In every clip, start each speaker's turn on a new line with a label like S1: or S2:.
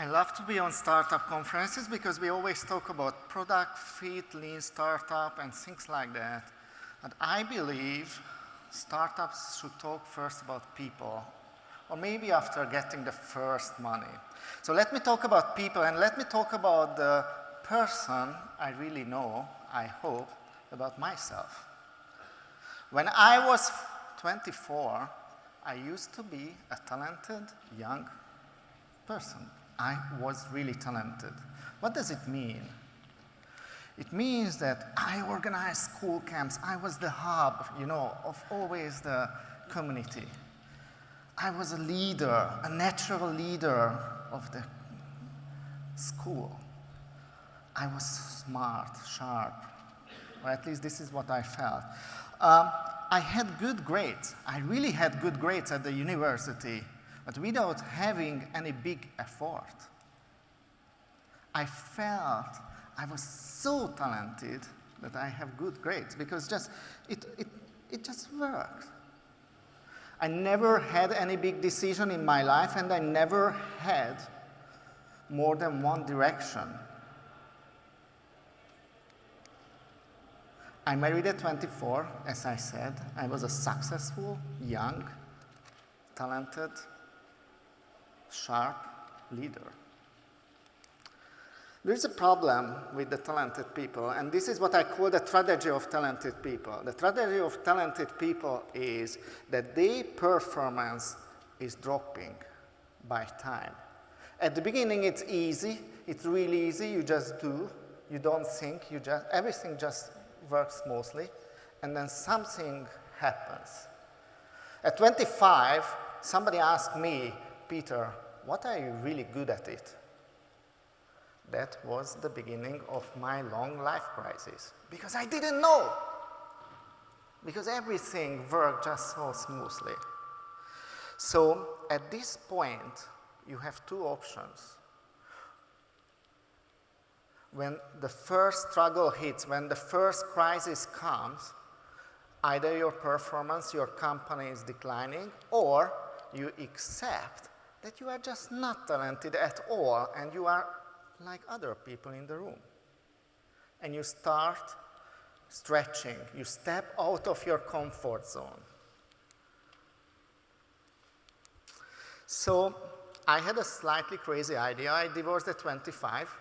S1: I love to be on startup conferences because we always talk about product fit, lean startup, and things like that. And I believe startups should talk first about people, or maybe after getting the first money. So let me talk about people, and let me talk about the person I really know, I hope, about myself. When I was 24, I used to be a talented young person. I was really talented. What does it mean? It means that I organized school camps. I was the hub, of always the community. I was a leader, a natural leader of the school. I was smart, sharp, or at least this is what I felt. I had good grades. I really had good grades at the university, but without having any big effort. I felt I was so talented that I have good grades because it just worked. I never had any big decision in my life, and I never had more than one direction. I married at 24, as I said. I was a successful, young, talented, sharp leader. There is a problem with the talented people, and this is what I call the tragedy of talented people. The tragedy of talented people is that their performance is dropping by time. At the beginning, it's easy. It's really easy. You just do. You don't think. Everything just works smoothly, and then something happens. At 25, somebody asked me, Peter, what are you really good at it? That was the beginning of my long life crisis, because I didn't know, because everything worked just so smoothly. So at this point, you have two options. When the first struggle hits, when the first crisis comes, either your performance, your company is declining, or you accept that you are just not talented at all, and you are like other people in the room. And you start stretching. You step out of your comfort zone. So I had a slightly crazy idea. I divorced at 25.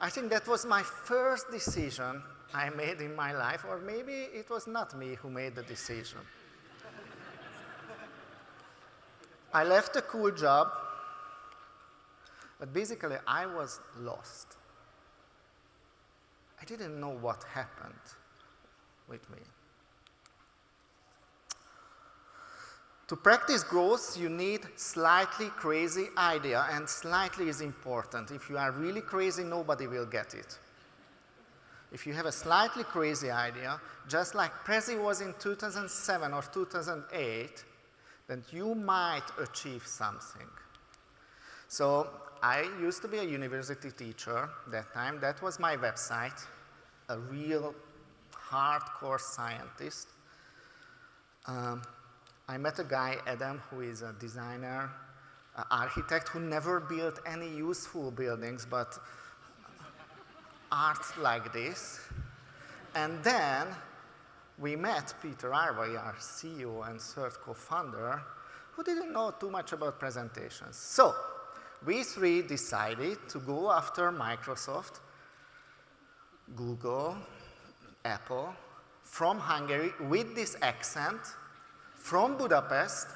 S1: I think that was my first decision I made in my life, or maybe it was not me who made the decision. I left a cool job, but basically I was lost. I didn't know what happened with me. To practice growth, you need slightly crazy idea, and slightly is important. If you are really crazy, nobody will get it. If you have a slightly crazy idea, just like Prezi was in 2007 or 2008, then you might achieve something. So I used to be a university teacher that time. That was my website, a real hardcore scientist. I met a guy, Adam, who is a designer, an architect, who never built any useful buildings, but art like this. And then we met Peter Arvai, our CEO and third co-founder, who didn't know too much about presentations. So we three decided to go after Microsoft, Google, Apple, from Hungary with this accent, from Budapest,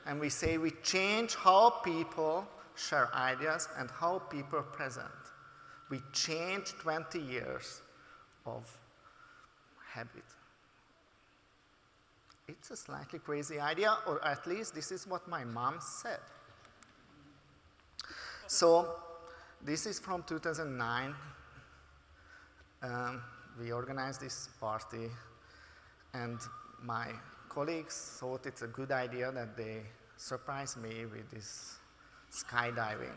S1: and we say we change how people share ideas and how people present. We change 20 years of habit. It's a slightly crazy idea, or at least this is what my mom said. So this is from 2009. We organized this party, and my colleagues thought it's a good idea that they surprise me with this skydiving.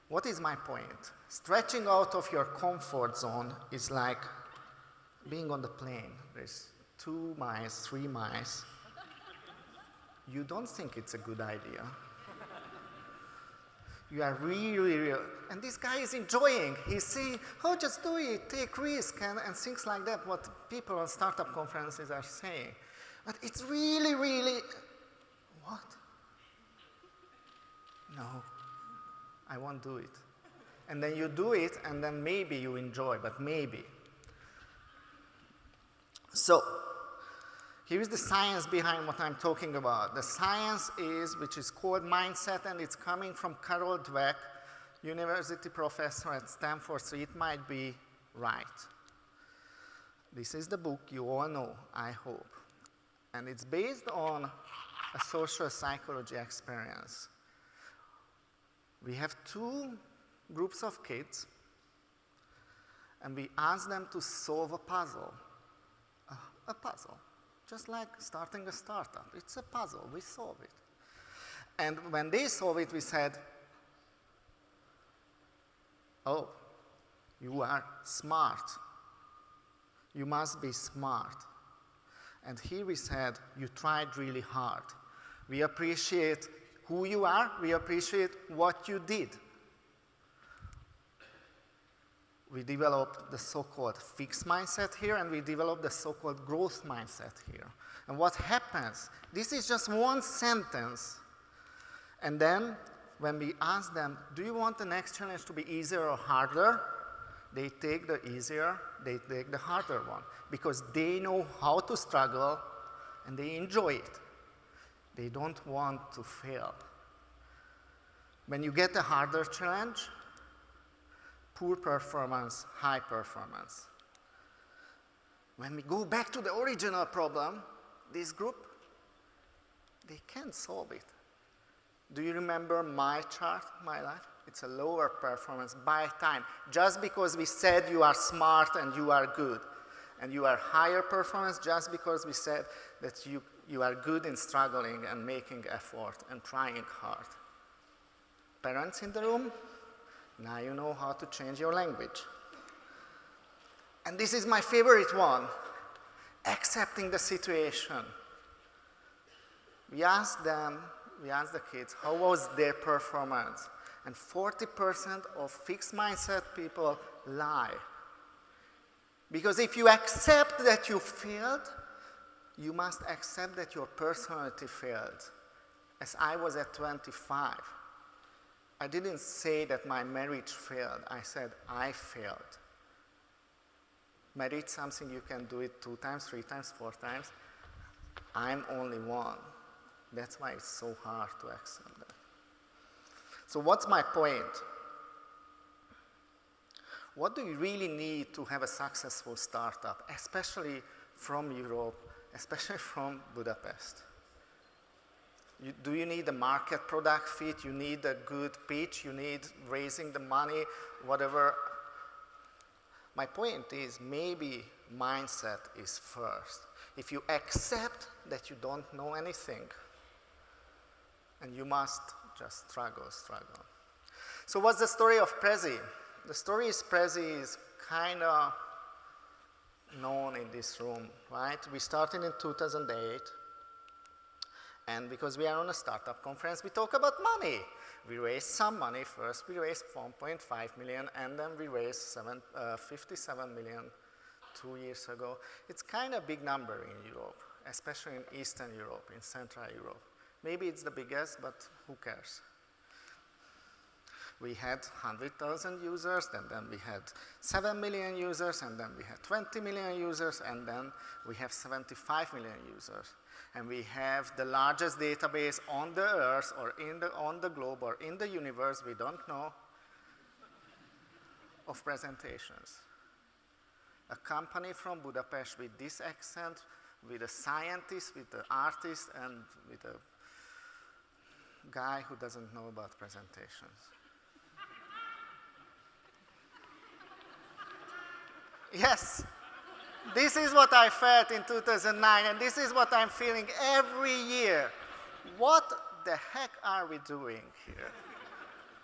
S1: What is my point? Stretching out of your comfort zone is like being on the plane. There's 2 miles, 3 miles. you don't think it's a good idea. You are really, and this guy is enjoying. He's saying, oh, just do it, take risk, and things like that, what people on startup conferences are saying. But it's really, what? No, I won't do it. And then you do it, and then maybe you enjoy, but maybe. So, here is the science behind what I'm talking about. The science is, which is called mindset, and it's coming from Carol Dweck, university professor at Stanford, so it might be right. This is the book you all know, I hope. And it's based on a social psychology experience. We have two groups of kids, and we ask them to solve a puzzle. A puzzle. Just like starting a startup. It's a puzzle. We solve it. And when they solve it, we said, oh, you are smart. You must be smart. And here we said, you tried really hard. We appreciate who you are. We appreciate what you did. We developed the so-called fixed mindset here, and we developed the so-called growth mindset here. And what happens, this is just one sentence. And then when we ask them, do you want the next challenge to be easier or harder? They take the easier, they take the harder one. Because they know how to struggle, and they enjoy it. They don't want to fail. When you get a harder challenge, poor performance, high performance. When we go back to the original problem, this group, they can't solve it. Do you remember my chart, my life? It's a lower performance by time. Just because we said you are smart and you are good, and you are higher performance just because we said that you are good in struggling and making effort and trying hard. Parents in the room? Now you know how to change your language. And this is my favorite one, accepting the situation. We asked the kids, how was their performance? And 40% of fixed mindset people lie. Because if you accept that you failed, you must accept that your personality failed. As I was at 25, I didn't say that my marriage failed. I said I failed. Marriage, something you can do it 2 times, 3 times, 4 times. I'm only one. That's why it's so hard to accept that. So what's my point? What do you really need to have a successful startup, especially from Europe, especially from Budapest? Do you need a market product fit? You need a good pitch? You need raising the money, whatever? My point is maybe mindset is first. If you accept that you don't know anything, and you must just struggle. So what's the story of Prezi? The story is Prezi is kind of known in this room, right? We started in 2008. And because we are on a startup conference, we talk about money. We raised some money first. We raised 1.5 million, and then we raised 57 million 2 years ago. It's kind of a big number in Europe, especially in Eastern Europe, in Central Europe. Maybe it's the biggest, but who cares? We had 100,000 users, and then we had 7 million users, and then we had 20 million users, and then we have 75 million users. And we have the largest database on the earth, or on the globe, or in the universe, we don't know, of presentations. A company from Budapest with this accent, with a scientist, with an artist, and with a guy who doesn't know about presentations. Yes, this is what I felt in 2009, and this is what I'm feeling every year. What the heck are we doing here?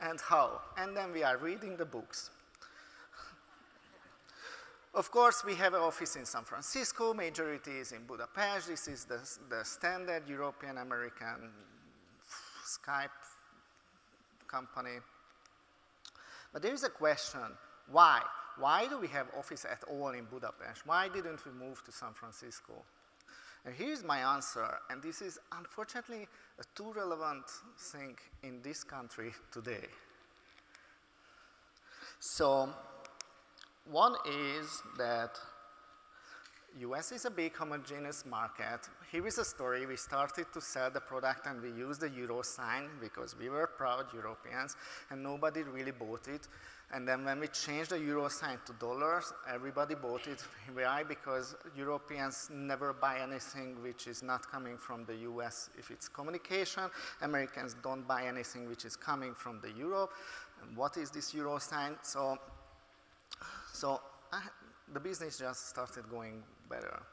S1: And how? And then we are reading the books. Of course, we have an office in San Francisco, majority is in Budapest. This is the standard European American Skype company. But there is a question, why? Why do we have office at all in Budapest? Why didn't we move to San Francisco? And here's my answer, and this is unfortunately a too relevant thing in this country today. So, one is that US is a big homogeneous market. Here is a story. We started to sell the product and we used the euro sign because we were proud Europeans and nobody really bought it. And then when we changed the euro sign to dollars, everybody bought it. Why? Because Europeans never buy anything which is not coming from the US if it's communication. Americans don't buy anything which is coming from the Europe. And what is this euro sign? So the business just started going better.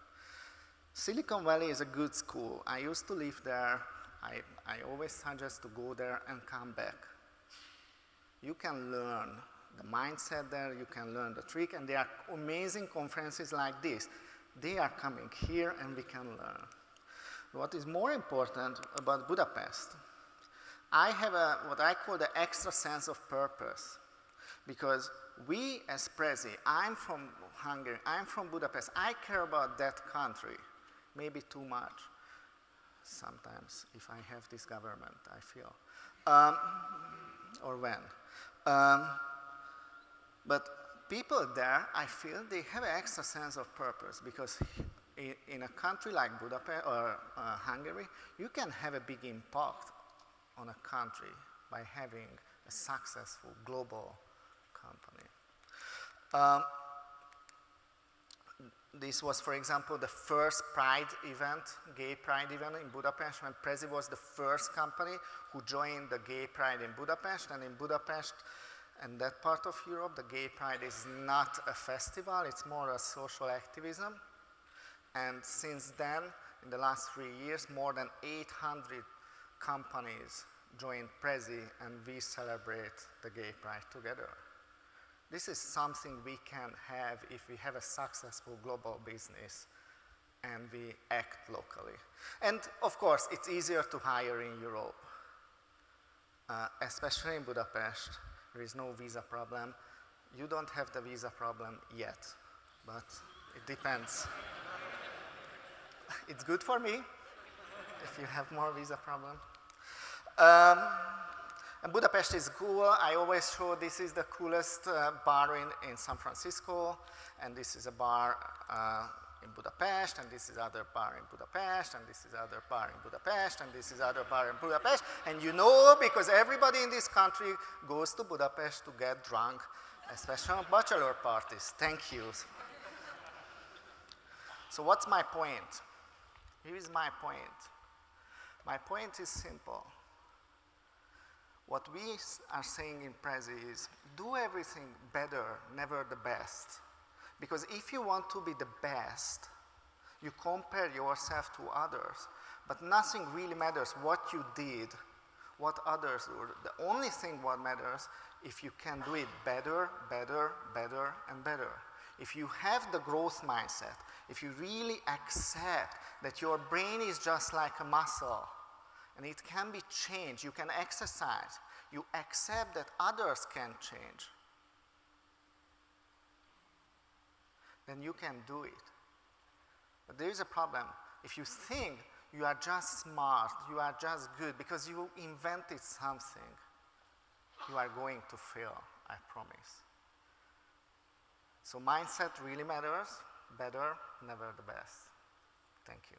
S1: Silicon Valley is a good school. I used to live there. I always suggest to go there and come back. You can learn the mindset there, you can learn the trick, and there are amazing conferences like this. They are coming here and we can learn. What is more important about Budapest, I have what I call the extra sense of purpose, because we as Prezi, I'm from Hungary, I'm from Budapest, I care about that country, maybe too much, sometimes, if I have this government, I feel, or when. But people there, I feel, they have an extra sense of purpose, because in a country like Budapest or Hungary, you can have a big impact on a country by having a successful global company. This was, for example, the first Pride event, gay Pride event in Budapest, when Prezi was the first company who joined the gay Pride in Budapest. And in Budapest and that part of Europe, the gay Pride is not a festival, it's more a social activism. And since then, in the last 3 years, more than 800 companies joined Prezi, and we celebrate the gay Pride together. This is something we can have if we have a successful global business and we act locally. And of course, it's easier to hire in Europe, especially in Budapest. There is no visa problem. You don't have the visa problem yet, but it depends. It's good for me if you have more visa problem. And Budapest is cool. I always show this is the coolest bar in San Francisco, and this is a bar in Budapest, and this is other bar in Budapest, and this is other bar in Budapest, and this is other bar in Budapest. And you know, because everybody in this country goes to Budapest to get drunk, especially on bachelor parties. Thank you. So what's my point? Here is my point. My point is simple. What we are saying in Prezi is, do everything better, never the best. Because if you want to be the best, you compare yourself to others, but nothing really matters what you did, what others do. The only thing what matters, if you can do it better, better, better, and better. If you have the growth mindset, if you really accept that your brain is just like a muscle, and it can be changed, you can exercise, you accept that others can change, then you can do it. But there is a problem. If you think you are just smart, you are just good, because you invented something, you are going to fail, I promise. So mindset really matters, better, never the best. Thank you.